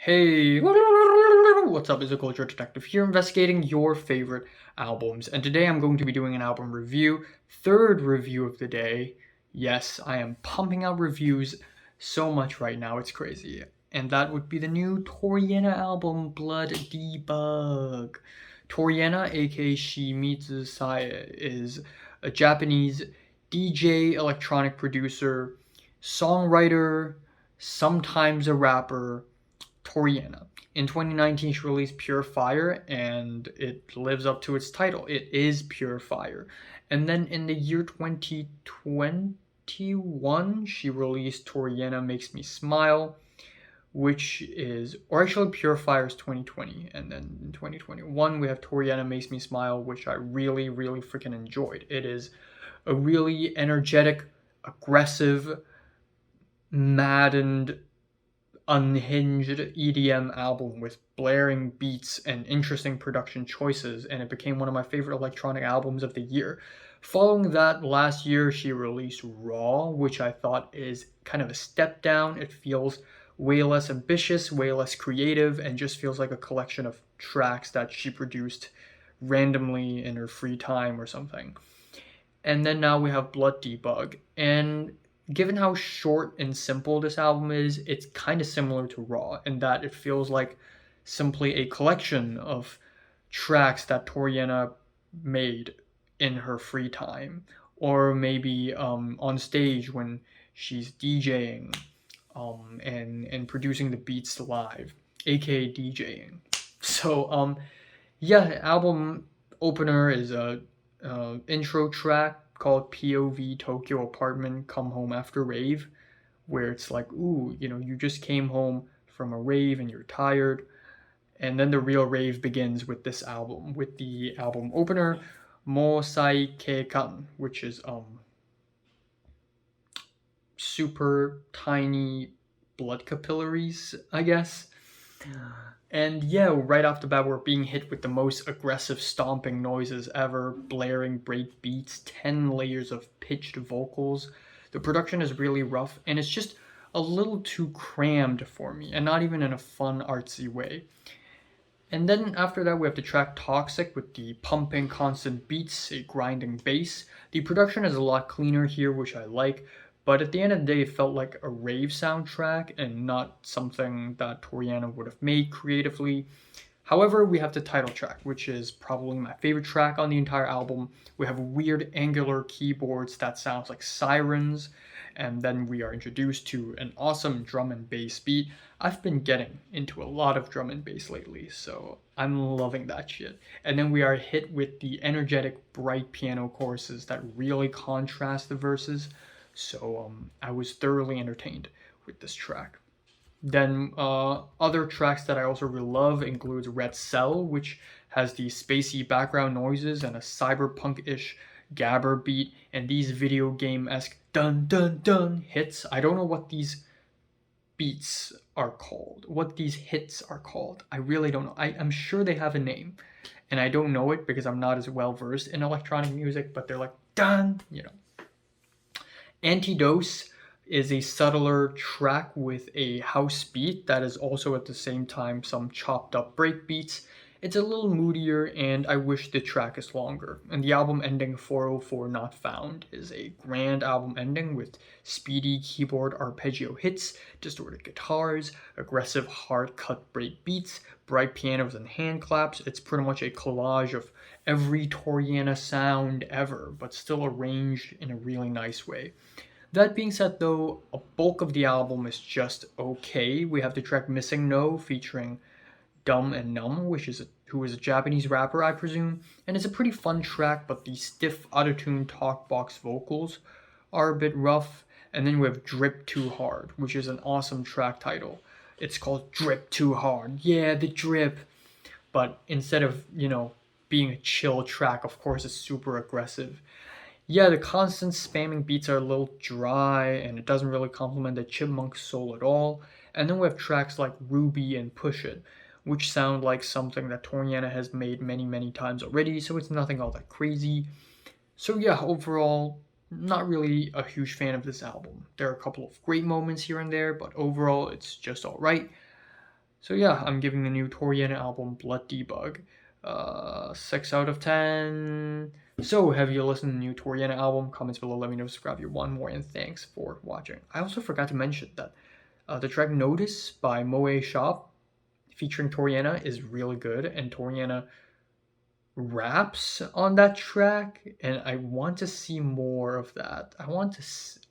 Hey, what's up? It's a Culture Detective here investigating your favorite albums. And today I'm going to be doing an album review, third review of the day. Yes, I am pumping out reviews so much right now, it's crazy. And that would be the new Toriena album, Blood Debug. Toriena, aka Shimizu Saya, is a Japanese DJ, electronic producer, songwriter, sometimes a rapper, Toriena. In 2019, she released Pure Fire, and it lives up to its title. It is Pure Fire. And then in the year 2021, she released Toriena Makes Me Smile, which is, or actually Pure Fire is 2020. And then in 2021, we have Toriena Makes Me Smile, which I really, really freaking enjoyed. It is a really energetic, aggressive, maddened, unhinged EDM album with blaring beats and interesting production choices, and it became one of my favorite electronic albums of the year. Following that, last year she released Raw, which I thought is kind of a step down. It feels way less ambitious, way less creative, and just feels like a collection of tracks that she produced randomly in her free time or something. And then now we have Blood Debug, and given how short and simple this album is, it's kind of similar to Raw in that it feels like simply a collection of tracks that Toriena made in her free time, or maybe on stage when she's DJing and producing the beats live, aka DJing. So yeah, album opener is a intro track called POV Tokyo Apartment Come Home After Rave, where it's like, ooh, you just came home from a rave and you're tired. And then the real rave begins with this album, with the album opener, Mo Sai Keikan, which is super tiny blood capillaries, I guess. And yeah, right off the bat, we're being hit with the most aggressive stomping noises ever, blaring break beats, 10 layers of pitched vocals. The production is really rough, and it's just a little too crammed for me, and not even in a fun, artsy way. And then after that, we have the track Toxic with the pumping constant beats, a grinding bass. The production is a lot cleaner here, which I like, but at the end of the day, it felt like a rave soundtrack and not something that Toriena would have made creatively. However, we have the title track, which is probably my favorite track on the entire album. We have weird angular keyboards that sounds like sirens, and then we are introduced to an awesome drum and bass beat. I've been getting into a lot of drum and bass lately, so I'm loving that shit. And then we are hit with the energetic, bright piano choruses that really contrast the verses. So I was thoroughly entertained with this track. Then other tracks that I also really love includes Red Cell, which has the spacey background noises and a cyberpunk-ish gabber beat, and these video game-esque dun dun dun hits. I don't know what these beats are called, what these hits are called. I really don't know. I'm sure they have a name, and I don't know it because I'm not as well versed in electronic music, but they're like dun. Antidose is a subtler track with a house beat that is also at the same time some chopped up break beats. It's a little moodier, and I wish the track is longer. And the album ending 404 Not Found is a grand album ending with speedy keyboard arpeggio hits, distorted guitars, aggressive hard cut break beats, bright pianos and hand claps. It's pretty much a collage of every Toriena sound ever, but still arranged in a really nice way. That being said, though, a bulk of the album is just okay. We have the track Missing No featuring Dumb and Numb, who is a Japanese rapper, I presume, and it's a pretty fun track, but the stiff autotune talkbox vocals are a bit rough. And then we have Drip Too Hard, which is an awesome track title. It's called Drip Too Hard. Yeah, the drip. But instead of, being a chill track, of course, it's super aggressive. Yeah, the constant spamming beats are a little dry, and it doesn't really complement the Chipmunk soul at all. And then we have tracks like Ruby and Push It, which sound like something that Toriena has made many, many times already, so it's nothing all that crazy. So yeah, overall, not really a huge fan of this album. There are a couple of great moments here and there, but overall, it's just alright. So yeah, I'm giving the new Toriena album Blood Debug 6 out of 10. So have you listened to the new Toriena album? Comments below, let me know, subscribe if you want more, and thanks for watching. I also forgot to mention that the track Notice by Moe Shop featuring Toriena is really good, and Toriena raps on that track, and I want to see more of that. I want to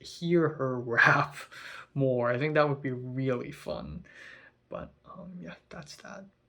hear her rap more. I think that would be really fun. But yeah, that's that.